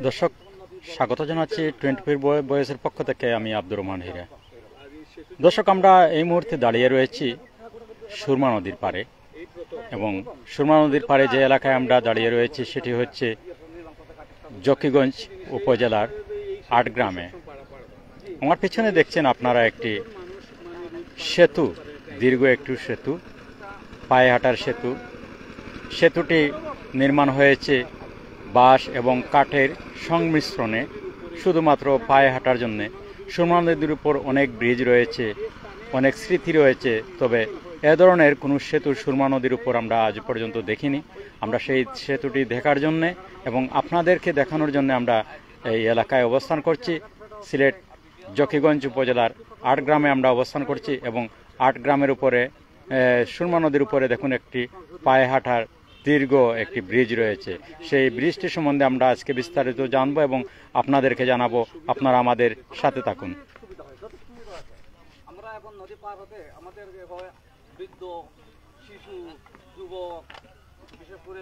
দর্শক, স্বাগত জানাচ্ছি 24 বয়েসের পক্ষ থেকে। আমি আব্দুর রহমান হীরা। দর্শক, আমরা এই মুহূর্তে দাঁড়িয়ে রয়েছি সুরমা নদীর পাড়ে, এবং সুরমা নদীর পাড়ে যে এলাকায় আমরা দাঁড়িয়ে রয়েছি সেটি হচ্ছে জকিগঞ্জ উপজেলার ৮ গ্রামে। আমার পিছনে দেখছেন আপনারা একটি সেতু, দীর্ঘ একটি সেতু, পায়ে হাঁটার সেতু। সেতুটি নির্মাণ হয়েছে বাঁশ এবং কাঠের সংমিশ্রণে, শুধুমাত্র পায়ে হাঁটার জন্যে। সুরমা নদীর উপর অনেক ব্রিজ রয়েছে, অনেক স্মৃতি রয়েছে, তবে এ ধরনের কোনো সেতু সুরমা নদীর উপর আমরা আজ পর্যন্ত দেখিনি। আমরা সেই সেতুটি দেখার জন্যে এবং আপনাদেরকে দেখানোর জন্য আমরা এই এলাকায় অবস্থান করছি। সিলেট জকিগঞ্জ উপজেলার ৮ গ্রামে আমরা অবস্থান করছি, এবং ৮ গ্রামের উপরে সুরমা নদীর উপরে দেখুন একটি পায়ে হাঁটার দীর্ঘ একটি ব্রিজ রয়েছে। সেই ব্রিজটি সম্বন্ধে আমরা আজকে বিস্তারিত জানবো এবং আপনাদেরকে জানাবো। আপনারা আমাদের সাথে থাকুন। আমরা এখন নদী পার হতে আমাদের বৃদ্ধ, শিশু, যুবক, বিশেষ করে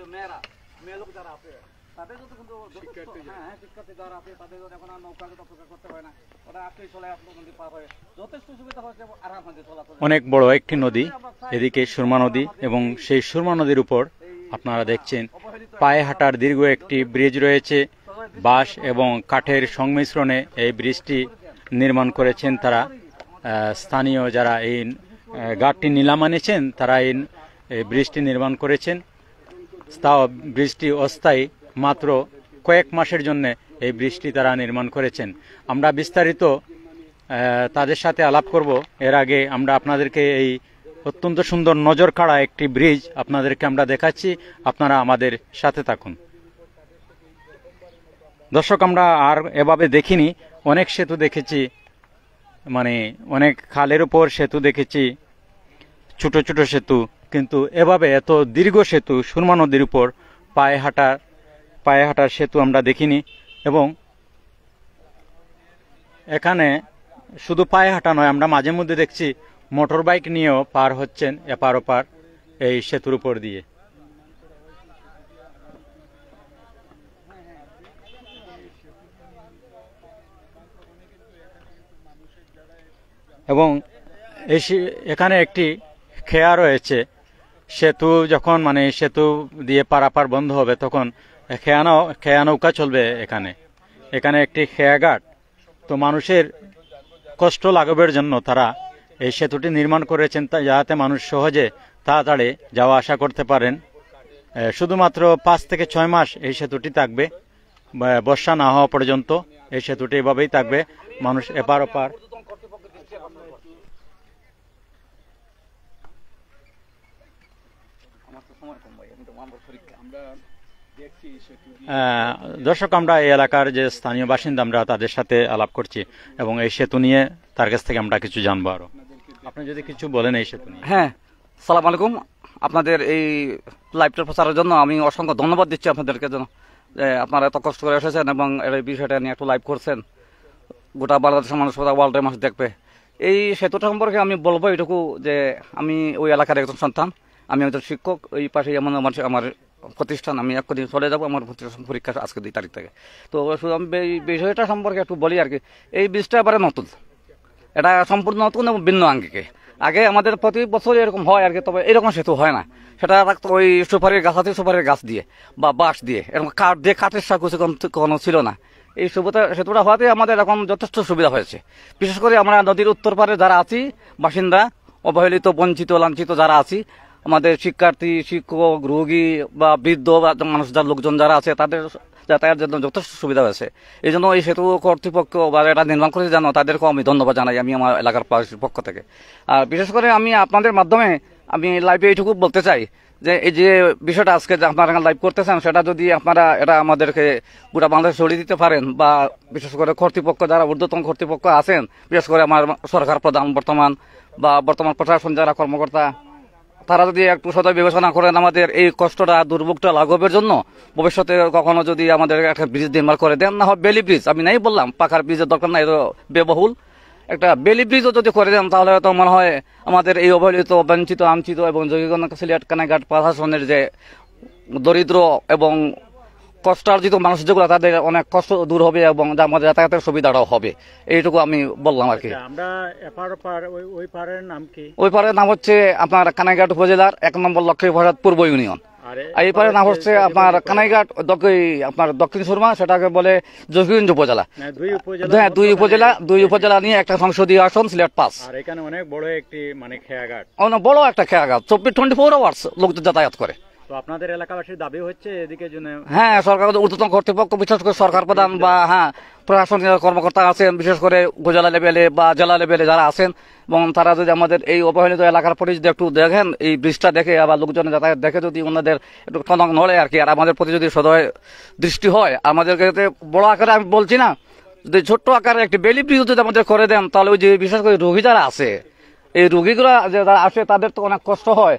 মেয়ে লোক যারা আছে তাদের যত কিন্তু শিক্ষার্থী যারা আছে তাদের এখন আর নৌকার অপেক্ষা করতে হয় না, ওরা আসলেই চলে আসলো, নদী পার হয়ে যথেষ্ট সুবিধা হয়েছে। আরাম নদী চলাচল, অনেক বড় একটি নদী, এদিকে সুরমা নদী, এবং সেই সুরমা নদীর উপর আপনারা দেখছেন পায়ে হাঁটার দীর্ঘ একটি ব্রিজ রয়েছে। বাঁশ এবং কাঠের সংমিশ্রণে এই ব্রিজটি নির্মাণ করেছেন তারা। স্থানীয় যারা এই ঘাটটি নিলাম আনেছেন তারা এই ব্রিজটি নির্মাণ করেছেন। তাও ব্রিজটি অস্থায়ী, মাত্র কয়েক মাসের জন্য এই ব্রিজটি তারা নির্মাণ করেছেন। আমরা বিস্তারিত তাদের সাথে আলাপ করব। এর আগে আমরা আপনাদেরকে এই অত্যন্ত সুন্দর নজর কাড়া একটি ব্রিজ আপনাদেরকে আমরা দেখাচ্ছি। আপনারা আমাদের সাথে থাকুন। দর্শক, আমরা আর এভাবে দেখিনি, অনেক সেতু দেখেছি, মানে অনেক খালের উপর সেতু দেখেছি, ছোট ছোট সেতু, কিন্তু এভাবে এত দীর্ঘ সেতু সুরমা নদীর উপর পায়ে হাঁটার সেতু আমরা দেখিনি। এবং এখানে শুধু পায়ে হাঁটা নয়, আমরা মাঝে মধ্যে দেখছি মোটর বাইক নিয়েও পার হচ্ছেন এপার ওপার এই সেতুর উপর দিয়ে। এবং এখানে একটি খেয়া রয়েছে। সেতু যখন সেতু দিয়ে পারাপার বন্ধ হবে তখন খেয়া নৌকা চলবে এখানে একটি খেয়াঘাট। তো মানুষের কষ্ট লাঘবের জন্য তারা এই সেতুটি নির্মাণ করেছেন, যাতে মানুষ সহজে তাড়াতাড়ি যাওয়া আসা করতে পারেন। শুধুমাত্র 5 থেকে 6 মাস এই সেতুটি থাকবে, বর্ষা না হওয়া পর্যন্ত এই সেতুটি এভাবেই থাকবে। মানুষ এপার ওপার দর্শক, আমরা এই এলাকার যে স্থানীয় বাসিন্দা আমরা তাদের সাথে আলাপ করছি এবং এই সেতু নিয়ে তার কাছ থেকে আমরা কিছু জানবো। আরো আপনি যদি কিছু বলেন এই সেতু নিয়ে। হ্যাঁ, সালাম আলাইকুম। আপনাদের এই লাইভটা প্রচারের জন্য আমি অসংখ্য ধন্যবাদ দিচ্ছি আপনাদেরকে, যেন আপনারা এত কষ্ট করে এসেছেন এবং এই বিষয়টা নিয়ে একটু লাইভ করছেন। গোটা বাংলাদেশের মানুষ, গোটা ওয়ার্ল্ডের মানুষ দেখবে। এই সেতুটা সম্পর্কে আমি বলবো এটুকু যে আমি ওই এলাকার একজন সন্তান, আমি একজন শিক্ষক। ওই পাশে এমন আমার প্রতিষ্ঠান, আমি এক্ষুনি চলে যাবো, আমার পরীক্ষা আজকে 2 তারিখ থেকে। তো শুধু আমি এই বিষয়টা সম্পর্কে একটু বলি আর কি। এই ব্রিজটা এবারে নতুন, এটা সম্পূর্ণ নতুন এবং ভিন্ন আঙ্গিকে। আগে আমাদের প্রতি বছর এরকম হয় আর কি, তবে এরকম সেতু হয় না। সেটা ওই সুপারির গাছ আছে, সুপারির গাছ দিয়ে বা বাঁশ দিয়ে, এরকম কাঠ দিয়ে, কাঠের সাকুচি কোনো ছিল না। এই সেতুটা হওয়াতে আমাদের এখন যথেষ্ট সুবিধা হয়েছে। বিশেষ করে আমরা নদীর উত্তর পারে যারা আছি বাসিন্দা, অবহেলিত, বঞ্চিত, লাঞ্ছিত যারা আছি, আমাদের শিক্ষার্থী, শিক্ষক, রোগী বা বৃদ্ধ বা মানুষ যার লোকজন যারা আছে, তাদের যাতায়াতের জন্য যথেষ্ট সুবিধা হয়েছে। এই জন্য এই সেতু কর্তৃপক্ষ বা এটা নির্মাণ করেছে জানো, তাদেরকেও আমি ধন্যবাদ জানাই আমি আমার এলাকার পক্ষ থেকে। আর বিশেষ করে আমি আপনাদের মাধ্যমে আমি লাইভে এইটুকু বলতে চাই যে এই যে বিষয়টা আজকে যে আপনারা লাইভ করতেছেন, সেটা যদি আপনারা এটা আমাদেরকে পুরো বাংলাদেশে ছড়িয়ে দিতে পারেন, বা বিশেষ করে কর্তৃপক্ষ যারা ঊর্ধ্বতন কর্তৃপক্ষ আছেন, বিশেষ করে আমার সরকার প্রধান বর্তমান প্রশাসন যারা কর্মকর্তা, তারা যদি একটু সদয় বিবেচনা করেন আমাদের এই কষ্টটা, দুর্ভোগটা লাঘবের জন্য, ভবিষ্যতে কখনো যদি আমাদের একটা ব্রিজ নির্মাণ করে দেন, না হয় বেলি ব্রিজ, আমি নাই বললাম পাকার ব্রিজের দরকার নাই, ব্যয়বহুল, একটা বেলি ব্রিজও যদি করে দেন তাহলে হয়তো মনে হয় আমাদের এই অবহেলিত, বঞ্চিত, আঞ্চিত এবং জকিগঞ্জ, সিলেট, কানাইঘাট প্রশাসনের যে দরিদ্র এবং কষ্টার্জিত মানুষ যেগুলো তাদের অনেক কষ্ট দূর হবে এবং আমাদের যাতায়াতের সুবিধাটাও হবে, এইটুকু আমি বললাম আর কি। আমরা এপার ওপার ওই পারের নাম কি? ওই পারের নাম হচ্ছে আপনার কানাইঘাট উপজেলার 1 নম্বর লক্ষ্মীপ্রসাদ পূর্ব ইউনিয়ন। আর এই পারের নাম হচ্ছে আপনার কানাইঘাট আপনার দক্ষিণ সুরমা, সেটাকে বলে জকিগঞ্জ উপজেলা। দুই উপজেলা নিয়ে একটা সংসদীয় আসন সিলেট 5। আর এখানে অনেক বড় একটি মানে খেয়াঘাট, অনেক বড় একটা খেয়াঘাট, 24 আওয়ার্স লোকজন যাতায়াত করে। তো আপনাদের এলাকাবাসীর দাবি হচ্ছে এদিকে জন্য হ্যাঁ, সরকার ঊর্ধ্বতন কর্তৃপক্ষ, বিশেষ করে সরকার প্রধান বা প্রশাসনিক কর্মকর্তা আছেন, বিশেষ করে উপজেলা লেভেলে বা জেলা লেভেলে যারা আছেন, এবং তারা যদি আমাদের এই অবহেলিত এলাকার প্রতি যদি একটু দেখেন, এই ব্রিজটা দেখে আবার লোকজনের যাতায়াত দেখে যদি ওনাদের একটু টনক নড়ে আর কি, আর আমাদের প্রতি যদি সদয় দৃষ্টি হয়, আমাদেরকে বড় আকারে আমি বলছি না, যদি ছোট্ট আকারে একটি বেলি ব্রিজ যদি আমাদের করে দেন, তাহলে ওই যে বিশেষ করে রোগী যারা আছে, এই রোগীগুলা যারা আসে তাদের তো অনেক কষ্ট হয়,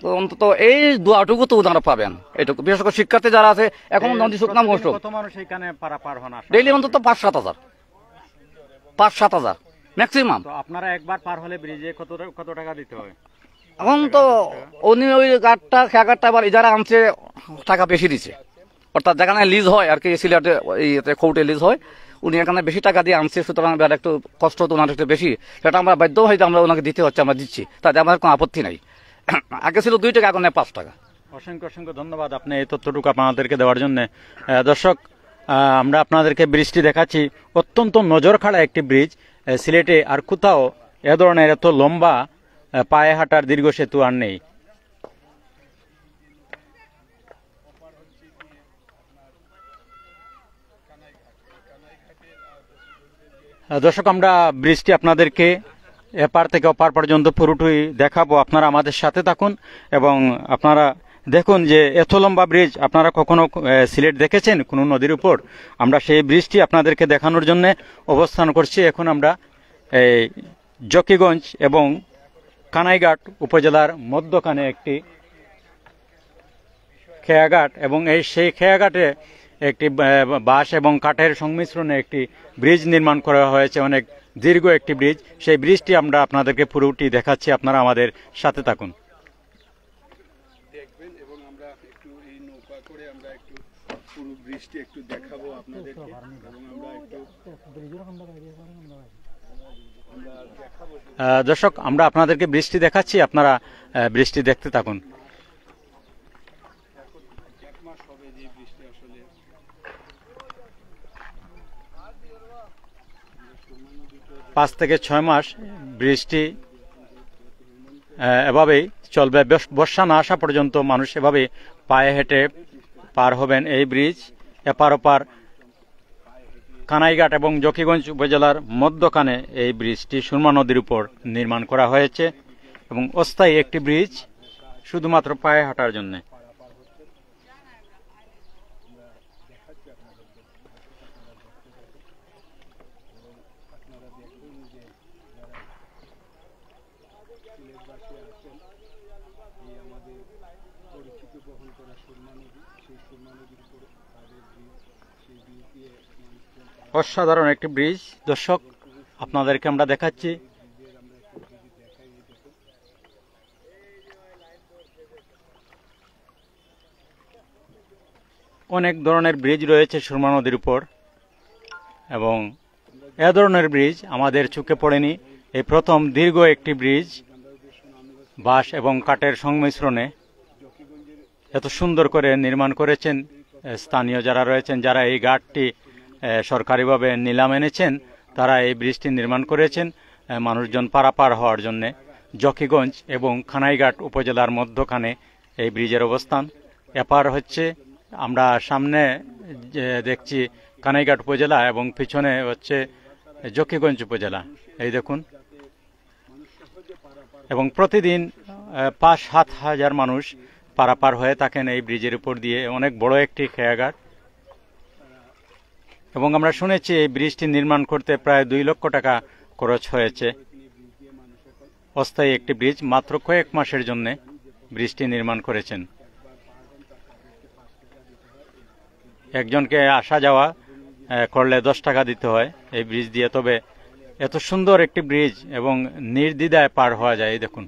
তো অন্তত এই দোয়াটুকু তো ওনারা পাবেন। এটুকু বিশেষ করে শিক্ষার্থী যারা আছে, এখন নদী শুকনা মৌসুম, ডেইলি অন্তত 5-7 হাজার, 5-7 হাজার ম্যাক্সিমাম। আপনারা একবার পার হলে ব্রিজে কত টাকা দিতে হবে? এখন তো উনি ওই খেয়াঘাটটা আবার ইজারা আনছে, টাকা বেশি দিচ্ছে, অর্থাৎ যেখানে লিজ হয় আর কি, সিলেটে খৌটে লিজ হয়, উনি এখানে বেশি টাকা দিয়ে আনছে, সুতরাং একটু কষ্ট তো ওনার একটু বেশি, সেটা আমরা বাধ্য হয়তো আমরা ওনাকে দিতে হচ্ছে, আমরা দিচ্ছি, তাতে আমাদের কোনো আপত্তি নাই। আগে ছিল 2 টাকা, এখন 5 টাকা। অসংখ্য অসংখ্য ধন্যবাদ আপনি এই তথ্যটুকু আপনাদেরকে দেওয়ার জন্য। দর্শক, আমরা আপনাদেরকে ব্রিজটি দেখাচ্ছি, অত্যন্ত নজর খাড়া একটি ব্রিজ। সিলেটে আর কোথাও এ ধরনের এত লম্বা পায়ে হাঁটার দীর্ঘ সেতু আর নেই। দর্শক, আমরা ব্রিজটি আপনাদেরকে এপার থেকে অপার পর্যন্ত পুরোটাই দেখাবো, আপনারা আমাদের সাথে থাকুন এবং আপনারা দেখুন যে এত লম্বা ব্রিজ আপনারা কখনো সিলেট দেখেছেন কোনো নদীর উপর? আমরা সেই ব্রিজটি আপনাদেরকে দেখানোর জন্য অবস্থান করছি। এখন আমরা এই জকিগঞ্জ এবং কানাইঘাট উপজেলার মধ্যখানে একটি খেয়াঘাট, এবং সেই খেয়াঘাটে একটি বাঁশ এবং কাঠের সংমিশ্রণে একটি ব্রিজ নির্মাণ করা হয়েছে, অনেক দীর্ঘ একটি ব্রিজ। সেই ব্রিজটি আমরা আপনাদেরকে পুরোটি দেখাচ্ছি, আপনারা আমাদের সাথে থাকুন। দেখবেন এবং আমরা একটু এই নৌকা করে আমরা একটু পুরো ব্রিজটি একটু দেখাবো আপনাদেরকে, এবং আমরা একটু দর্শক, আমরা আপনাদেরকে ব্রিজটি দেখাচ্ছি, আপনারা ব্রিজটি দেখতে থাকুন। 1 মাস হবে যে ব্রিজটি আসলে পাঁচ থেকে 6 মাস ব্রিজটি এভাবেই চলবে, বর্ষা না আসা পর্যন্ত মানুষ এভাবে পায়ে হেঁটে পার হবেন এই ব্রিজ। এপার ওপার কানাইঘাট এবং জকিগঞ্জ উপজেলার মধ্যখানে এই ব্রিজটি সুরমা নদীর উপর নির্মাণ করা হয়েছে, এবং অস্থায়ী একটি ব্রিজ শুধুমাত্র পায়ে হাঁটার জন্য। অসাধারণ একটি ব্রিজ। দর্শক, আপনাদেরকে আমরা দেখাচ্ছি। অনেক ধরনের ব্রিজ রয়েছে সুরমা নদীর উপর, এবং এ ধরনের ব্রিজ আমাদের চোখে পড়েনি, এই প্রথম দীর্ঘ একটি ব্রিজ বাঁশ এবং কাঠের সংমিশ্রণে এত সুন্দর করে নির্মাণ করেছেন স্থানীয় যারা রয়েছেন, যারা এই ঘাটটি সরকারিভাবে নিলাম এনেছেন, তারা এই ব্রিজটি নির্মাণ করেছেন মানুষজন পারাপার হওয়ার জন্য। জকিগঞ্জ এবং কানাইঘাট উপজেলার মধ্যখানে এই ব্রিজের অবস্থান। এপার হচ্ছে আমরা সামনে দেখছি কানাইঘাট উপজেলা, এবং পিছনে হচ্ছে জকিগঞ্জ উপজেলা। এই দেখুন, এবং প্রতিদিন 5-7 হাজার মানুষ পারাপার হয়ে থাকেন এই ব্রিজের উপর দিয়ে। অনেক বড় একটি খেয়াঘাট, এবং আমরা শুনেছি এই ব্রিজটি নির্মাণ করতে প্রায় 2 লক্ষ টাকা খরচ হয়েছে। অস্থায়ী একটি ব্রিজ, মাত্র কয়েক মাসের জন্য ব্রিজটি নির্মাণ করেছেন। একজনকে আসা যাওয়া করলে 10 টাকা দিতে হয় এই ব্রিজ দিয়ে। তবে এত সুন্দর একটি ব্রিজ এবং নির্দ্বিধায় পার হওয়া যায়। এই দেখুন,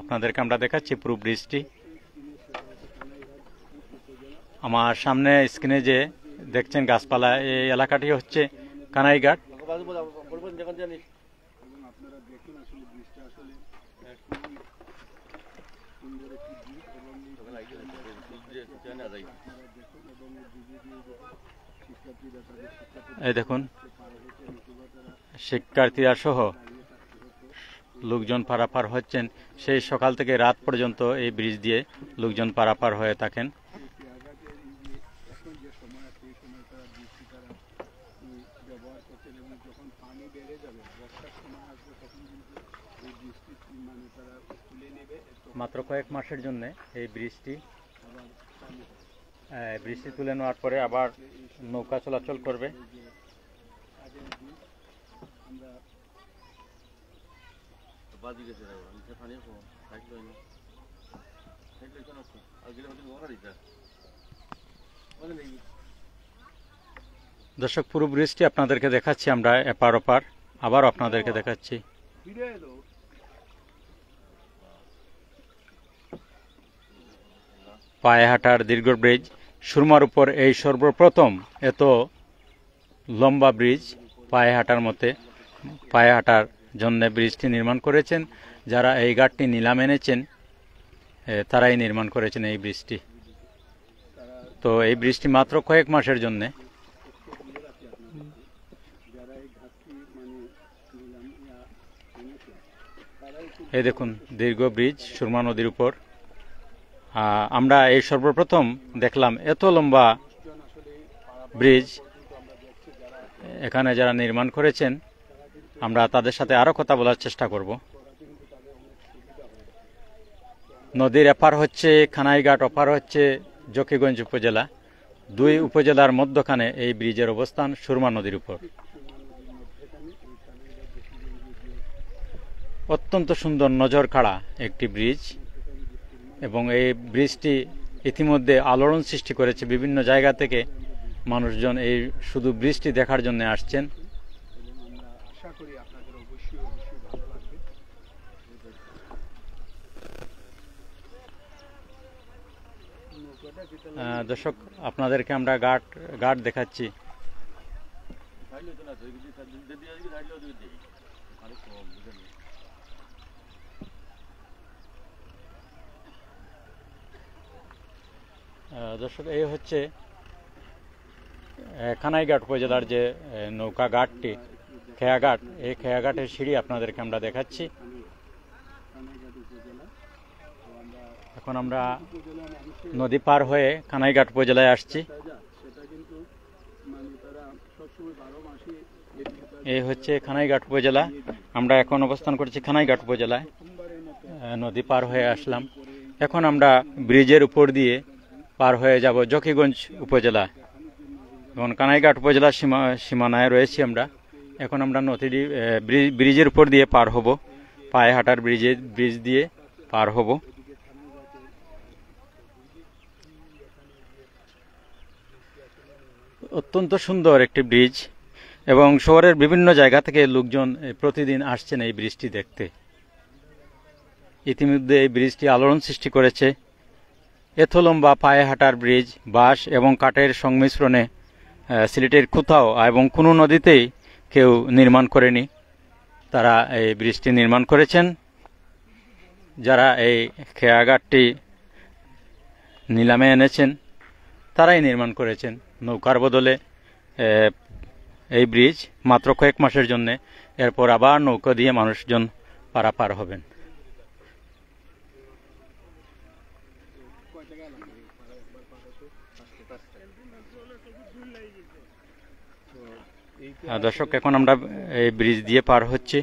আপনাদেরকে আমরা দেখাচ্ছি পুরো ব্রিজটি। আমার সামনে স্ক্রিনে যে দেখছেন গাছপালা, এই এলাকাটি হচ্ছে কানাইঘাট। এবং আপনারা দেখুন আসলে ব্রিজটা আসলে খুবই সুন্দর একটি ব্রিজ এবং আপনারা দেখুন এবং এই ব্রিজে দিয়ে শিক্ষার্থীরা তাদের এই দেখুন শিক্ষার্থীরা সহ লোকজন পারাপার হচ্ছেন। সেই সকাল থেকে রাত পর্যন্ত এই ব্রিজ দিয়ে লোকজন পারাপার হয়ে থাকেন। এখন যে সময় আছে এই সময় তারা ব্রিজটি তারা ব্যবহার করছেন এবং যখন পানি বেড়ে যাবে বর্ষার সময় আসবে তখন কিন্তু এই ব্রিজটি মানে তারা তুলে নেবে। মাত্র কয়েক মাসের জন্য এই ব্রিজটি আবার চালু হবে। বৃষ্টি তুলে নেওয়ার পরে আবার নৌকা চলাচল করবে। আগের ব্রিজ আমরা দর্শক, পুরো ব্রিজটি আপনাদেরকে দেখাচ্ছি আমরা এপার ওপার, আবার আপনাদেরকে দেখাচ্ছি। ফিরে এলো পায়ে হাঁটার দীর্ঘ ব্রিজ, সুরমার উপর এই সর্বপ্রথম এত লম্বা ব্রিজ পায়ে হাঁটার মতে। পায়ে হাঁটার জন্য ব্রিজটি নির্মাণ করেছেন যারা এই ঘাটটি নিলাম এনেছেন, তারাই নির্মাণ করেছেন এই ব্রিজটি। তো এই ব্রিজটি মাত্র কয়েক মাসের জন্যে। যারা এই ঘাটটি মানে নিলাম এনেছে তারাই এই দেখুন দীর্ঘ ব্রিজ সুরমা নদীর উপর। আমরা এই সর্বপ্রথম দেখলাম এত লম্বা ব্রিজ। এখানে যারা নির্মাণ করেছেন আমরা তাদের সাথে আরো কথা বলার চেষ্টা করব। নদীর এপার হচ্ছে কানাইঘাট, ওপার হচ্ছে জকিগঞ্জ উপজেলা। দুই উপজেলার মধ্যখানে এই ব্রিজের অবস্থান সুরমা নদীর উপর। অত্যন্ত সুন্দর নজর কাড়া একটি ব্রিজ এবং এই ব্রিজটি ইতিমধ্যে আলোড়ন সৃষ্টি করেছে। বিভিন্ন জায়গা থেকে মানুষজন এই শুধু ব্রিজটি দেখার জন্য আসছেন। এবং আমরা আশা করি আপনাদের অবশ্যই ভালো লাগবে। নৌকাটা যেটা দর্শক, আপনাদেরকে আমরা ঘাট দেখাচ্ছি। দর্শক, এই হচ্ছে কানাইঘাট উপজেলার যে নৌকা ঘাটটি, খেয়াঘাট। এই খেয়াঘাটের সিঁড়ি আপনাদেরকে আমরা দেখাচ্ছি। কানাইঘাট উপজেলা। তো আমরা এখন আমরা উপজেলা মানুষের নদী পার হয়ে কানাইঘাট উপজেলায় আসছি। সেটা কিন্তু মানে তারা সবসময় 12 মাসে এই হচ্ছে কানাইঘাট উপজেলা। আমরা এখন অবস্থান করছি কানাইঘাট উপজেলায়। প্রথমবারের মতো নদী পার হয়ে আসলাম। এখন আমরা ব্রিজের উপর দিয়ে পার হয়ে যাব জকিগঞ্জ উপজেলা। এখন কানাইঘাট উপজেলা সীমানায় রয়েছি আমরা। এখন আমরা ব্রিজের উপর দিয়ে পার হব, পায়ে হাঁটার ব্রিজ দিয়ে পার হব। অত্যন্ত সুন্দর একটি ব্রিজ এবং শহরের বিভিন্ন জায়গা থেকে লোকজন প্রতিদিন আসছেন এই ব্রিজটি দেখতে। ইতিমধ্যে এই ব্রিজটি আলোড়ন সৃষ্টি করেছে। এত লম্বা পায়ে হাঁটার ব্রিজ বাঁশ এবং কাঠের সংমিশ্রণে সিলেটের কোথাও এবং কোনো নদীতেই কেউ নির্মাণ করেনি। তারা এই ব্রিজটি নির্মাণ করেছেন। যারা এই খেয়াঘাটটি নিলামে এনেছেন তারাই নির্মাণ করেছেন। নৌকার বদলে এই ব্রিজ মাত্র কয়েক মাসের জন্য, এরপর আবার নৌকা দিয়ে মানুষজন পারাপার হবেন। দর্শক, এখন আমরা এই ব্রিজ দিয়ে পার হচ্ছি।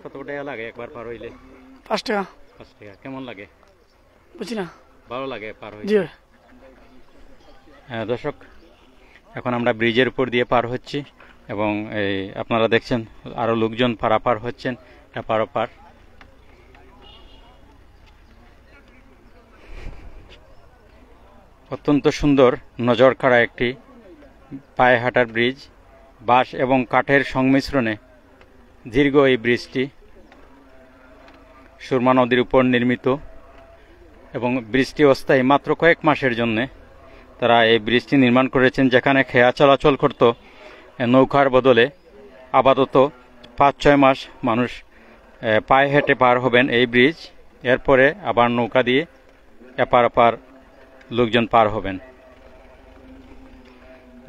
কত টাকা লাগে একবার পার হইলে? 5 টাকা। 5 টাকা। কেমন লাগে? বুঝছি না। ভালো লাগে পার হইলে? জি। দর্শক, এখন আমরা ব্রিজের উপর দিয়ে পার হচ্ছি এবং এই আপনারা দেখছেন আরো লোকজন পারাপার হচ্ছেন এপার ওপার। অত্যন্ত সুন্দর নজর কাড়া একটি পায়ে হাঁটার ব্রিজ। বাঁশ এবং কাঠের সংমিশ্রণে দীর্ঘ এই ব্রিজটি। সুরমা নদীর উপর নির্মিত এবং ব্রিজটি অস্থায়ী মাত্র কয়েক মাসের জন্যে তারা এই ব্রিজটি নির্মাণ করেছেন, যেখানে খেয়া চলাচল করত নৌকার বদলে। আপাতত 5-6 মাস মানুষ পায়ে হেঁটে পার হবেন এই ব্রিজ, এরপরে আবার নৌকা দিয়ে এপার ওপার লোকজন পার হবেন।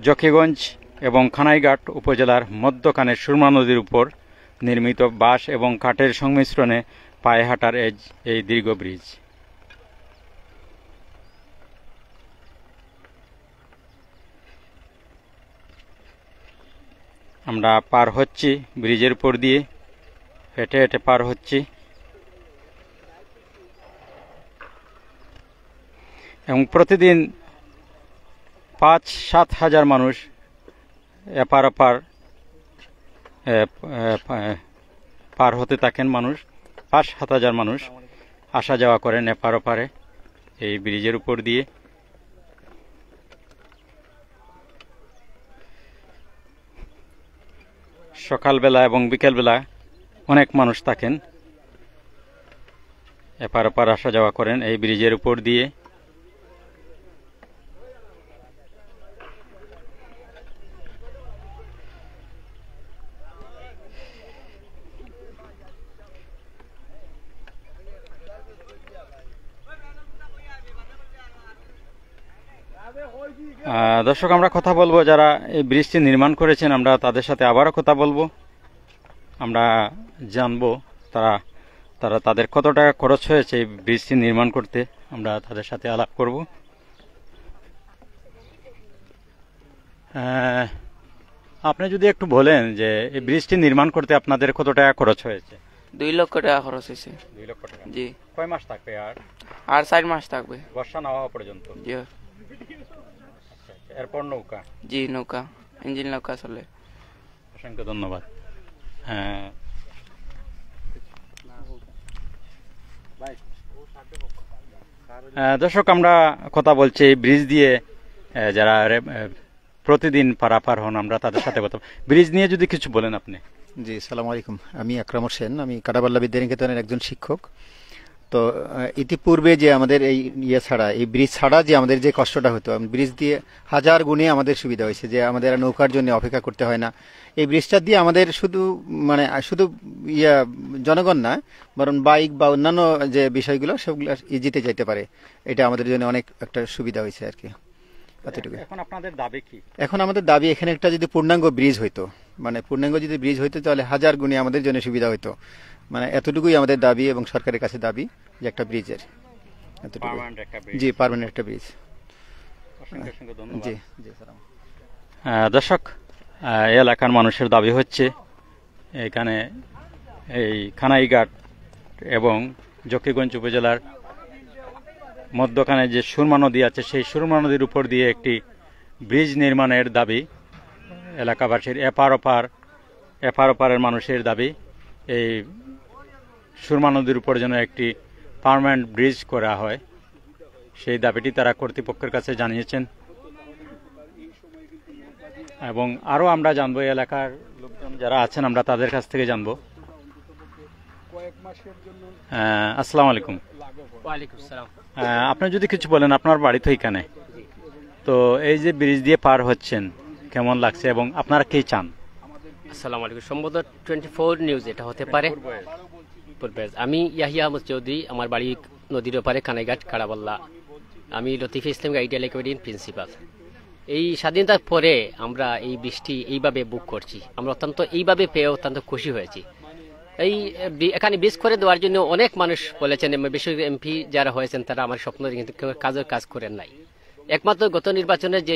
জকিগঞ্জ এবং খানাইঘাট উপজেলার মধ্যখানে সুরমা নদীর উপর নির্মিত বাঁশ এবং কাঠের সংমিশ্রণে পায়ে হাঁটার এই দীর্ঘ ব্রিজ। আমরা পার হচ্ছি ব্রিজের উপর দিয়ে, হেঁটে হেঁটে পার হচ্ছি এবং প্রতিদিন 5-7 হাজার মানুষ এপার ওপার পার হতে থাকেন। 5-7 হাজার মানুষ আসা যাওয়া করেন এপার ওপারে এই ব্রিজের উপর দিয়ে। সকালবেলা এবং বিকেলবেলা অনেক মানুষ থাকেন, এপার ওপার আসা যাওয়া করেন এই ব্রিজের উপর দিয়ে। দর্শক, আমরা কথা বলবো যারা এই ব্রিজটি নির্মাণ করেছেন, আমরা তাদের সাথে আবারও কথা বলবো। আমরা জানবো তাদের কত টাকা খরচ হয়েছে এই ব্রিজটি নির্মাণ করতে, আমরা তাদের সাথে আলাপ করব। আপনি যদি একটু বলেন যে এই ব্রিজটি নির্মাণ করতে আপনাদের কত টাকা খরচ হয়েছে? 2 লক্ষ টাকা খরচ হয়েছে। 2 লক্ষ টাকা। জি। কয় মাস থাকবে? আর 4 মাস থাকবে। বর্ষা না হওয়া পর্যন্ত? জি। এরপর নৌকা? জি, নৌকা, ইঞ্জিন নৌকা চলে। অসংখ্য ধন্যবাদ। দর্শক, আমরা কথা বলছি এই ব্রিজ দিয়ে যারা প্রতিদিন পারাপার হন, আমরা তাদের সাথে কথা। ব্রিজ নিয়ে যদি কিছু বলেন আপনি। জি, সালাম আলাইকুম। আমি আকরাম হোসেন, আমি কাটাবাল্লা বিদ্যানিকেতনের একজন শিক্ষক। তো ইতিপূর্বে যে আমাদের এই এই ব্রিজ ছাড়া যে আমাদের যে কষ্টটা হতো, ব্রিজ দিয়ে হাজার গুণে আমাদের সুবিধা হয়েছে, যে আমাদের নৌকার জন্য অপেক্ষা করতে হয় না। এই ব্রিজটা দিয়ে আমাদের শুধু জনগণ না, বরং বাইক বা অন্যান্য যে বিষয়গুলো সেগুলো ইজিতে যাইতে পারে। এটা আমাদের জন্য অনেক একটা সুবিধা হয়েছে আর কি। এখন আপনাদের দাবি কি? এখন আমাদের দাবি, এখানে একটা যদি পূর্ণাঙ্গ ব্রিজ হইতো, পূর্ণাঙ্গ যদি ব্রিজ হইতো, তাহলে হাজার গুণে আমাদের জন্য সুবিধা হইতো। এতটুকুই আমাদের দাবি এবং সরকারের কাছে দাবি যে একটা ব্রিজের, জি, পার্মানেন্ট একটা ব্রিজ। জি জি। দর্শক, এলাকার মানুষের দাবি হচ্ছে এখানে এই খানাইঘাট এবং জকিগঞ্জ উপজেলার মধ্যখানে যে সুরমা নদী আছে, সেই সুরমা নদীর উপর দিয়ে একটি ব্রিজ নির্মাণের দাবি এলাকাবাসীর। এপার ওপারের মানুষের দাবি এই সুরমা নদীর উপর যেন একটি পার্মানেন্ট ব্রিজ করা হয়, সেই দাবিটি তারা কর্তৃপক্ষের কাছে জানিয়েছেন। এবং আরও আমরা জানবো, এলাকার লোকজন যারা আছেন আমরা তাদের কাছ থেকে জানবো। আসসালামু আলাইকুম। ওয়ালাইকুম সালাম। আপনি যদি কিছু বলেন, আপনার বাড়ি তো এখানে, তো এই যে ব্রিজ দিয়ে পার হচ্ছেন কেমন লাগছে এবং আপনারা কি চান? আসসালামু আলাইকুম। সম্ভবত 24 নিউজ এটা হতে পারে। আমি ইয়াহিয়া আহমদ চৌধুরী, আমার বাড়ি নদীর ওপারে, কানাইঘাট, কাড়াবাল্লা। আমি লতিফা ইসলামিক আইডিয়াল একাডেমির প্রিন্সিপাল। এই স্বাধীনতার পরে আমরা এই বৃষ্টি এইভাবে বুক করছি, আমরা এইভাবে পেয়ে অত্যন্ত খুশি হয়েছি। এখানে ব্রিজ করে দেওয়ার জন্য অনেক মানুষ বলেছেন, বেশি এমপি যারা হয়েছেন তারা আমার স্বপ্ন কিন্তু কাজ করেন নাই। একমাত্র গত নির্বাচনে যে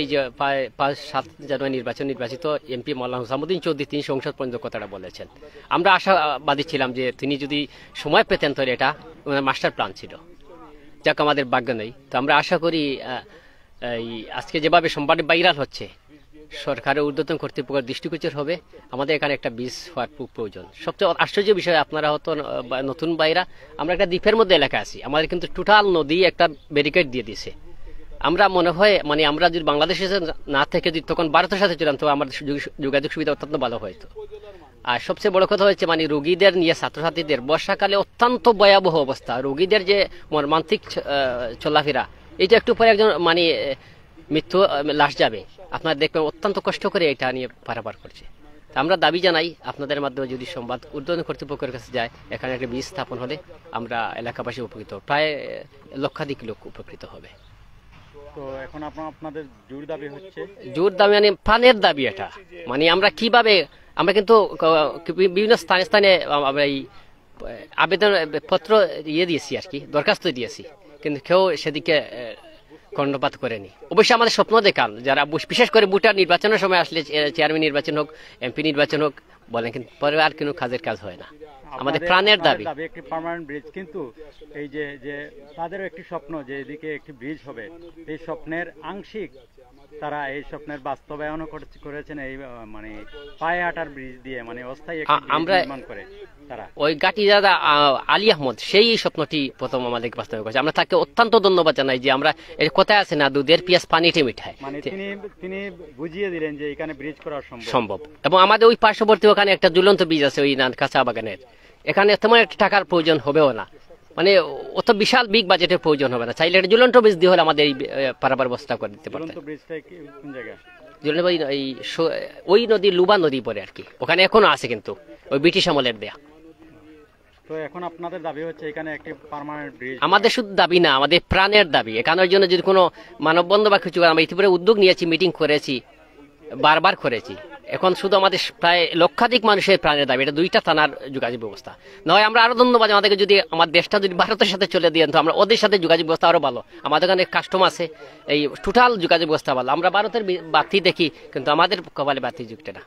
5-7 জানুয়ারি নির্বাচিত এমপি মাওলানা হুসামুদ্দিন চৌধুরী, তিনি সংসদ পর্যন্ত কথাটা বলেছেন। আমরা আশাবাদী ছিলাম যে তিনি যদি সময় পেতেন তাহলে এটা মাস্টার প্ল্যান ছিল। যাক, আমাদের ভাগ্য নেই। তো আমরা আশা করি আজকে যেভাবে সংবাদে ভাইরাল হচ্ছে, সরকারের ঊর্ধ্বতন কর্তৃপক্ষের দৃষ্টিগোচর হবে, আমাদের এখানে একটা ব্রিজ হওয়ার প্রয়োজন। সবচেয়ে আশ্চর্য বিষয়, আপনারা হয়তো নতুন বাইরা, আমরা একটা দ্বীপের মধ্যে এলাকা আছি, আমাদের কিন্তু টোটাল নদী একটা ব্যারিকেড দিয়ে দিছে। আমরা মনে হয় আমরা যদি বাংলাদেশে না থেকে যদি তখন ভারতের সাথে ছিলাম, তো আমাদের যোগাযোগ সুবিধা অত্যন্ত ভালো হয়তো। আর সবচেয়ে বড় কথা হচ্ছে মানে রোগীদের নিয়ে ছাত্রছাত্রীদের বর্ষাকালে অত্যন্ত ভয়াবহ অবস্থা, রোগীদের যে মর্মান্তিক চলাফেরা, এটা একটু পরে একজন মানে মৃত্যু লাশ যাবে, আপনারা দেখবেন অত্যন্ত কষ্ট করে এটা নিয়ে পারাপার করছে। আমরা দাবি জানাই আপনাদের মাধ্যমে যদি সংবাদ উদ্বোধন কর্তৃপক্ষের কাছে যায়, এখানে একটা ব্রিজ স্থাপন হলে আমরা এলাকাবাসী উপকৃত, প্রায় লক্ষাধিক লোক উপকৃত হবে। তো এখন আপনাদের জোর দাবি হচ্ছে, জোর দাবি মানে প্রাণের দাবি এটা, মানে আমরা কিভাবে, আমরা কিন্তু বিভিন্ন স্থানে স্থানে আমরা এই আবেদন পত্র দিয়েছি আর কি, দরখাস্ত দিয়েছি, কিন্তু কেউ সেদিকে কর্ণপাত করেনি। অবশ্যই আমাদের স্বপ্ন দেখান যারা বিশেষ করে ভোটার নির্বাচনের সময় আসলে, চেয়ারম্যান নির্বাচন হোক, এমপি নির্বাচন হোক বলেন, কিন্তু পরে আর কোনো কাজের কাজ হয় না। আমাদের প্রাণের দাবি একটি পার্মানেন্ট ব্রিজ, কিন্তু এই যে যে তাদেরও একটি স্বপ্ন যে এদিকে একটি ব্রিজ হবে, এই স্বপ্নের আংশিক তারা এই স্বপ্নের বাস্তবায়ন করেছেন এই মানে পায়ে হাঁটার ব্রিজ দিয়ে, মানে অস্থায়ী আমরা নির্মাণ করে তারা। ওই গাটি দাদা আলী আহমদ সেই স্বপ্নটি প্রথম আমাদের বাস্তবায়ন করেছে। আমরা তাকে অত্যন্ত ধন্যবাদ জানাই যে আমরা এর কথায় আছে না, দুধের পেঁয়াজ পানিতে মিঠায়, মানে তিনি বুঝিয়ে দিলেন যে এখানে ব্রিজ করা সম্ভব। এবং আমাদের ওই পার্শ্ববর্তী ওখানে একটা ঝুলন্ত ব্রিজ আছে ওই কাঁচা বাগানের, এখানে তেমন একটা টাকার প্রয়োজন হবেও না, মানে অত বিশাল বিগ বাজেটের প্রয়োজন হবে না, চাইলে একটা ঝুলন্ত ব্রিজ দিয়ে হলে আমাদের এই পারাপার ব্যবস্থা করে দিতে পারতেন। ঝুলন্ত ব্রিজ ওই নদী লুবা নদী পরে আর কি, ওখানে এখনো আছে কিন্তু ওই ব্রিটিশ আমলের দেয়া। তো এখন আপনাদের দাবি হচ্ছে এখানে একটি পার্মানেন্ট ব্রিজ। আমাদের শুধু দাবি না, আমাদের প্রাণের দাবি। এখানের জন্য যদি কোনো মানববন্ধ বা কিছু, আমরা ইতিপূর্বে উদ্যোগ নিয়েছি, মিটিং করেছি, বারবার করেছি। এখন শুধু আমাদের প্রায় লক্ষাধিক মানুষের প্রাণের দাবি, এটা দুইটা থানার যোগাযোগ ব্যবস্থা নয়। আমরা আরো ধন্যবাদ আমাদেরকে, যদি আমার দেশটা যদি ভারতের সাথে চলে দিয়ে তো আমরা ওদের সাথে যোগাযোগ ব্যবস্থা আরো ভালো, আমাদের এখানে কাস্টম আছে, এই টোটাল যোগাযোগ ব্যবস্থা ভালো। আমরা ভারতের বাতি দেখি, কিন্তু আমাদের কপালে বাতি যুক্ত না।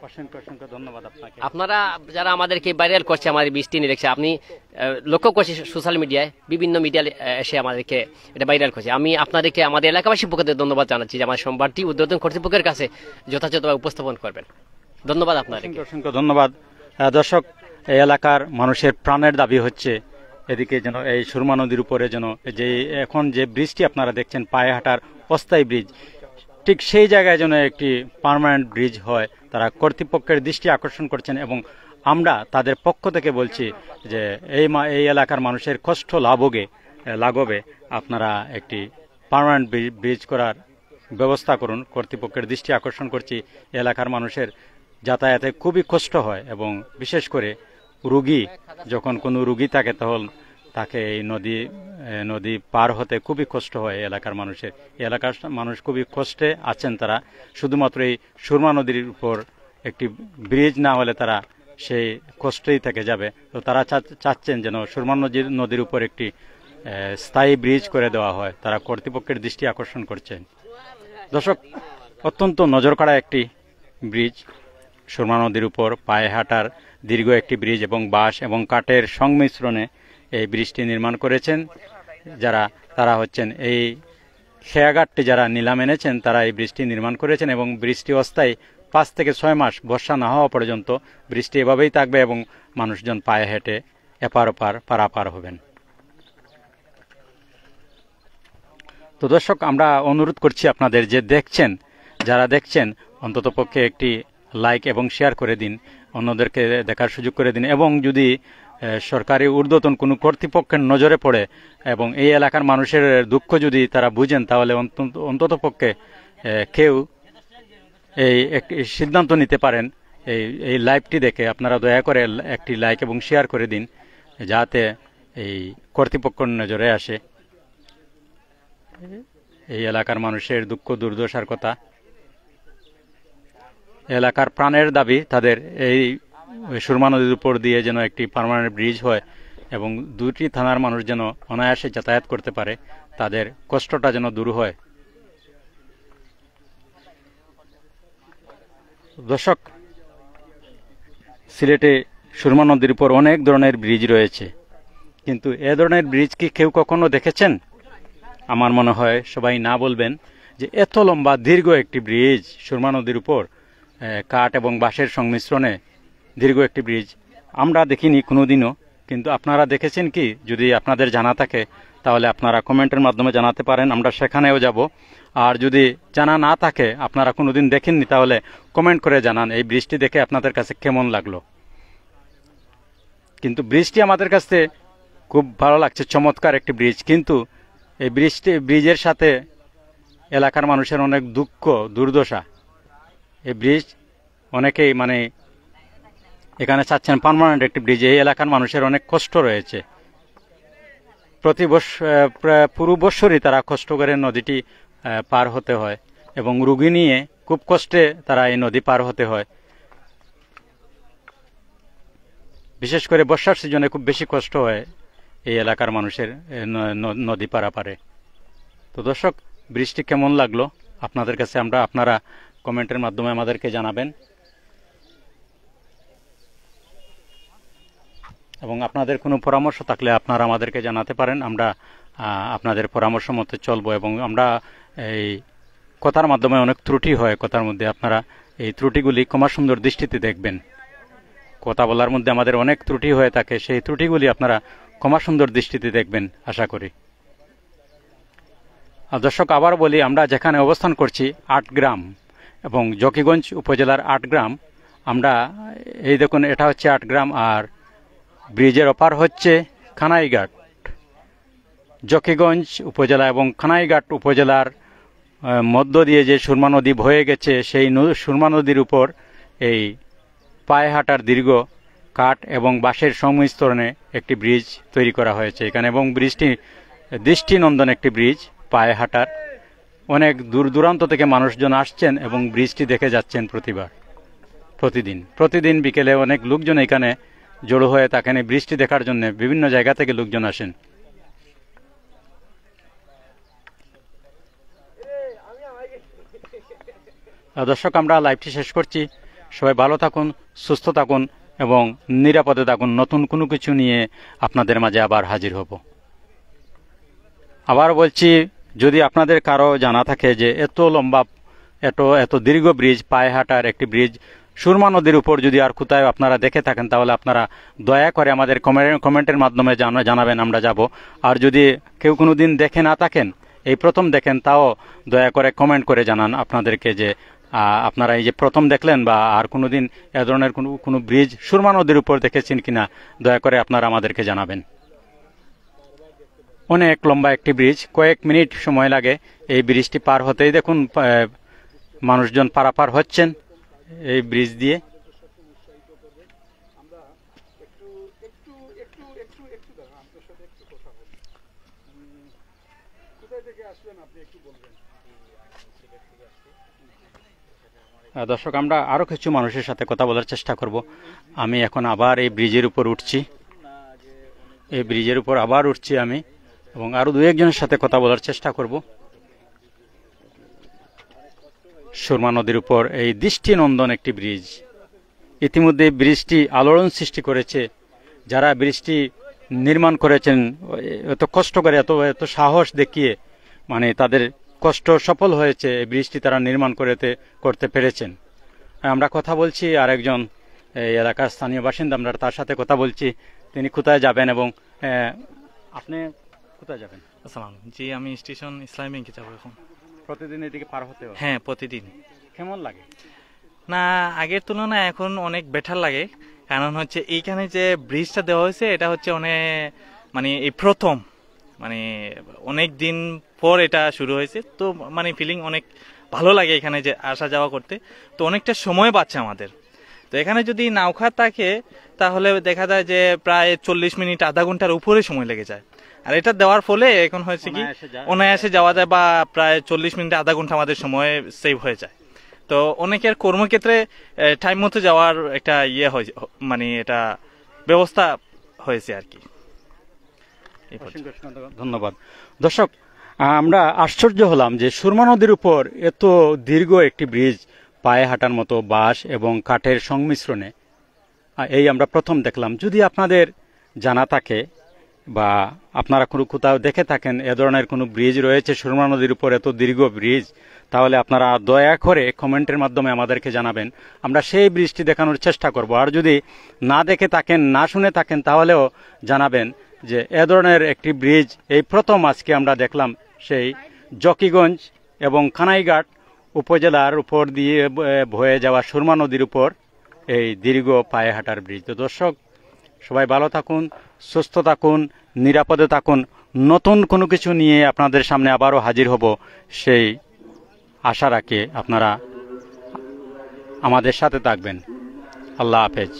অসংখ্য অসংখ্য ধন্যবাদ আপনাকে। আপনারা যারা আমাদেরকে ভাইরাল করছে, আমাদের বৃষ্টি নিয়ে দেখছে, আপনি লক্ষ্য করছি সোশ্যাল মিডিয়ায়, বিভিন্ন মিডিয়ায় এসে আমাদেরকে এটা ভাইরাল করছে। আমি আপনাদেরকে আমাদের এলাকাবাসীর পক্ষ থেকে ধন্যবাদ জানাচ্ছি যে আমার সংবাদটি উদ্বোধন কর্তৃপক্ষের কাছে যথাযথভাবে উপস্থাপন করবেন। ধন্যবাদ আপনাদেরকে। অসংখ্য ধন্যবাদ। দর্শক, এই এলাকার মানুষের প্রাণের দাবি হচ্ছে এদিকে যেন এই সুরমা নদীর উপরে যেন যে এখন যে ব্রিজটি আপনারা দেখছেন পায়ে হাঁটার অস্থায়ী ব্রিজ, ঠিক সেই জায়গায় যেন একটি পার্মানেন্ট ব্রিজ হয়। তারা কর্তৃপক্ষের দৃষ্টি আকর্ষণ করছেন এবং আমরা তাদের পক্ষ থেকে বলছি যে এই এলাকার মানুষের কষ্ট লাঘবে আপনারা একটি পার্মানেন্ট ব্রিজ করার ব্যবস্থা করুন। কর্তৃপক্ষের দৃষ্টি আকর্ষণ করছি, এলাকার মানুষের যাতায়াতে খুবই কষ্ট হয় এবং বিশেষ করে রুগী, যখন কোনো রুগী থাকে তখন তাকে এই নদী পার হতে খুবই কষ্ট হয় এলাকার মানুষের। এলাকার মানুষ খুবই কষ্টে আছেন, তারা শুধুমাত্র এই সুরমা নদীর উপর একটি ব্রিজ না হলে তারা সেই কষ্টেই থেকে যাবে। তো তারা চাচ্ছেন যেন সুরমা নদীর উপর একটি স্থায়ী ব্রিজ করে দেওয়া হয়। তারা কর্তৃপক্ষের দৃষ্টি আকর্ষণ করছেন। দর্শক, অত্যন্ত নজরকাড়া একটি ব্রিজ, সুরমা নদীর উপর পায়ে হাঁটার দীর্ঘ একটি ব্রিজ এবং বাঁশ এবং কাঠের সংমিশ্রণে এই ব্রিজটি নির্মাণ করেছেন তারা হচ্ছেন এই খেয়াঘাটটি যারা নিলাম এনেছেন, তারা এই ব্রিজটি নির্মাণ করেছেন এবং ব্রিজটি অস্থায়ী 5 থেকে 6 মাস বর্ষা না হওয়া পর্যন্ত বৃষ্টি এভাবেই থাকবে এবং মানুষজন পায়ে হেঁটে এপার ওপার পারাপার হবেন। তো দর্শক, আমরা অনুরোধ করছি আপনাদের যে যারা দেখছেন অন্ততপক্ষে একটি লাইক এবং শেয়ার করে দিন, অন্যদেরকে দেখার সুযোগ করে দিন। এবং যদি সরকারি ঊর্ধ্বতন কোনো কর্তৃপক্ষের নজরে পড়ে এবং এই এলাকার মানুষের দুঃখ যদি তারা বুঝেন, তাহলে অন্ততপক্ষে কেউ একটি সিদ্ধান্ত নিতে পারেন। এই লাইভটি দেখে আপনারা দয়া করে একটি লাইক এবং শেয়ার করে দিন, যাতে এই কর্তৃপক্ষের নজরে আসে এই এলাকার মানুষের দুঃখ দুর্দশার কথা। এলাকার প্রাণের দাবি তাদের এই সুরমা নদীর উপর দিয়ে যেন একটি পার্মানেন্ট ব্রিজ হয় এবং 2টি থানার মানুষ যেন অনায়াসে যাতায়াত করতে পারে, তাদের কষ্টটা যেন দূর হয়। দর্শক, সিলেটে সুরমা নদীর উপর অনেক ধরনের ব্রিজ রয়েছে, কিন্তু এ ধরনের ব্রিজ কি কেউ কখনো দেখেছেন? আমার মনে হয় সবাই না বলবেন যে এত লম্বা দীর্ঘ একটি ব্রিজ সুরমা নদীর উপর কাঠ এবং বাঁশের সংমিশ্রণে দীর্ঘ একটি ব্রিজ আমরা দেখিনি কোনোদিনও। কিন্তু আপনারা দেখেছেন কি? যদি আপনাদের জানা থাকে তাহলে আপনারা কমেন্টের মাধ্যমে জানাতে পারেন, আমরা সেখানেও যাব। আর যদি জানা না থাকে, আপনারা কোনোদিন দেখেননি, তাহলে কমেন্ট করে জানান এই ব্রিজটি দেখে আপনাদের কাছে কেমন লাগলো। কিন্তু ব্রিজটি আমাদের কাছে খুব ভালো লাগছে, চমৎকার একটি ব্রিজ। কিন্তু এই ব্রিজের সাথে এলাকার মানুষের অনেক দুঃখ দুর্দশা। এই ব্রিজ অনেকেই মানে এখানে চাচ্ছেন পার্মানেন্ট একটি ব্রিজ। এই এলাকার মানুষের অনেক কষ্ট রয়েছে, পুরো বৎসরই তারা কষ্ট করে নদীটি পার হতে হয় এবং রুগী নিয়ে খুব কষ্টে তারা এই নদী পার হতে হয়। বিশেষ করে বর্ষার সিজনে খুব বেশি কষ্ট হয় এই এলাকার মানুষের নদী পারাপারে। তো দর্শক, ব্রিজটি কেমন লাগলো আপনাদের কাছে আপনারা কমেন্টের মাধ্যমে আমাদেরকে জানাবেন এবং আপনাদের কোনো পরামর্শ থাকলে আপনারা আমাদেরকে জানাতে পারেন। আমরা আপনাদের পরামর্শ মতো চলবো এবং আমরা এই কথার মাধ্যমে অনেক ত্রুটি হয় কথার মধ্যে, আপনারা এই ত্রুটিগুলি ক্ষমা সুন্দর দৃষ্টিতে দেখবেন। কথা বলার মধ্যে আমাদের অনেক ত্রুটি হয়ে থাকে, সেই ত্রুটিগুলি আপনারা ক্ষমা সুন্দর দৃষ্টিতে দেখবেন আশা করি। দর্শক, আবার বলি, আমরা যেখানে অবস্থান করছি আটগ্রাম এবং জকিগঞ্জ উপজেলার আটগ্রাম। আমরা এই দেখুন, এটা হচ্ছে আটগ্রাম আর ব্রিজের ওপার হচ্ছে খানাইঘাট। জকিগঞ্জ উপজেলা এবং খানাইঘাট উপজেলার মধ্য দিয়ে যে সুরমা নদী বয়ে গেছে, সেই সুরমা নদীর উপর এই পায়ে হাঁটার দীর্ঘ কাঠ এবং বাঁশের সংমিশ্রণে একটি ব্রিজ তৈরি করা হয়েছে এখানে, এবং ব্রিজটি দৃষ্টিনন্দন একটি ব্রিজ। পায়ে হাঁটার অনেক দূর দূরান্ত থেকে মানুষজন আসছেন এবং ব্রিজটি দেখে যাচ্ছেন প্রতিদিন বিকেলে অনেক লোকজন এখানে জড়ো হয়ে থাকেন এই ব্রিজটি দেখার জন্য। বিভিন্ন জায়গা থেকে লোকজন আসেন। দর্শক, আমরা লাইভটি শেষ করছি। সবাই ভালো থাকুন, সুস্থ থাকুন এবং নিরাপদে থাকুন। নতুন কোনো কিছু নিয়ে আপনাদের মাঝে আবার হাজির হব। আবার বলছি, যদি আপনাদের কারো জানা থাকে যে এত লম্বা এত দীর্ঘ ব্রিজ, পায়ে হাঁটার একটি ব্রিজ সুরমা নদীর উপর যদি আর কোথায় আপনারা দেখে থাকেন, তাহলে আপনারা দয়া করে আমাদের কমেন্টের মাধ্যমে জানাবেন, আমরা যাব। আর যদি কেউ কোনোদিন দেখে না থাকেন, এই প্রথম দেখেন, তাও দয়া করে কমেন্ট করে জানান আপনাদেরকে যে আপনারা এই যে প্রথম দেখলেন বা আর কোনোদিন এ ধরনের কোনো ব্রিজ সুরমা নদীর উপর দেখেছেন কিনা, দয়া করে আপনারা আমাদেরকে জানাবেন। অনেক লম্বা একটি ব্রিজ, কয়েক মিনিট সময় লাগে এই ব্রিজটি পার হতেই। দেখুন, মানুষজন পারাপার হচ্ছেন এই ব্রিজ দিয়ে। দর্শক, আমরা আরো কিছু মানুষের সাথে কথা বলার চেষ্টা করব। আমি এখন আবার এই ব্রিজের উপর উঠছি, আমি এবং আরো দু একজনের সাথে কথা বলার চেষ্টা করব। সুরমা নদীর উপর এই দৃষ্টিনন্দন একটি ব্রিজ। ইতিমধ্যে ব্রিজটি আলোড়ন সৃষ্টি করেছে। যারা ব্রিজটি নির্মাণ করেছেন এত কষ্ট করে, এত সাহস দেখিয়ে, মানে তাদের কষ্ট সফল হয়েছে। এই ব্রিজটি তারা নির্মাণ করতে পেরেছেন। আমরা কথা বলছি আর একজন এই এলাকার স্থানীয় বাসিন্দা, আমরা তার সাথে কথা বলছি। তিনি কোথায় যাবেন এবং আপনি কোথায় যাবেন? আসসালাম জি, আমি স্টেশন ইসলামী ব্যাংকে যাবো এখন। প্রতিদিন এদিকে পার হতে হয়? হ্যাঁ, প্রতিদিন। কেমন লাগে? না, আগের তুলনায় এখন অনেক বেটার লাগে। কারণ হচ্ছে এইখানে যে ব্রিজটা দেওয়া হয়েছে, এটা হচ্ছে মানে এই প্রথম, মানে অনেক দিন পর এটা শুরু হয়েছে। তো মানে ফিলিং অনেক ভালো লাগে এখানে যে আসা যাওয়া করতে। তো অনেকটা সময় বাঁচছে আমাদের। তো এখানে যদি নাওখা থাকে তাহলে দেখা যায় যে প্রায় 40 মিনিট আধা ঘন্টার উপরে সময় লেগে যায়। আর এটা দেওয়ার ফলে এখন হয়েছে কি অনায়াসে যাওয়া যায়, বা প্রায় 40 মিনিট আধা ঘন্টা আমাদের সময় সেভ হয়ে যায়। তো অনেকের কর্মক্ষেত্রে টাইম মতো যাওয়ার একটা মানে এটা ব্যবস্থা হয়েছে আর কি। ধন্যবাদ। দর্শক, আমরা আশ্চর্য হলাম যে সুরমা নদীর উপর এত দীর্ঘ একটি ব্রিজ, পায়ে হাঁটার মতো বাঁশ এবং কাঠের সংমিশ্রণে, এই আমরা প্রথম দেখলাম। যদি আপনাদের জানা থাকে বা আপনারা কোথাও দেখে থাকেন এ ধরনের কোনো ব্রিজ রয়েছে সুরমা নদীর উপর, এত দীর্ঘ ব্রিজ, তাহলে আপনারা দয়া করে কমেন্টের মাধ্যমে আমাদেরকে জানাবেন, আমরা সেই ব্রিজটি দেখানোর চেষ্টা করব। আর যদি না দেখে থাকেন, না শুনে থাকেন, তাহলেও জানাবেন যে এ ধরনের একটি ব্রিজ এই প্রথম আজকে আমরা দেখলাম সেই জকিগঞ্জ এবং কানাইঘাট উপজেলার উপর দিয়ে বয়ে যাওয়া সুরমা নদীর উপর এই দীর্ঘ পায়ে হাঁটার ব্রিজ। তো দর্শক, সবাই ভালো থাকুন, সুস্থ থাকুন, নিরাপদে থাকুন। নতুন কোনো কিছু নিয়ে আপনাদের সামনে আবারও হাজির হব, সেই আশা রাখি আপনারা আমাদের সাথে থাকবেন। আল্লাহ হাফেজ।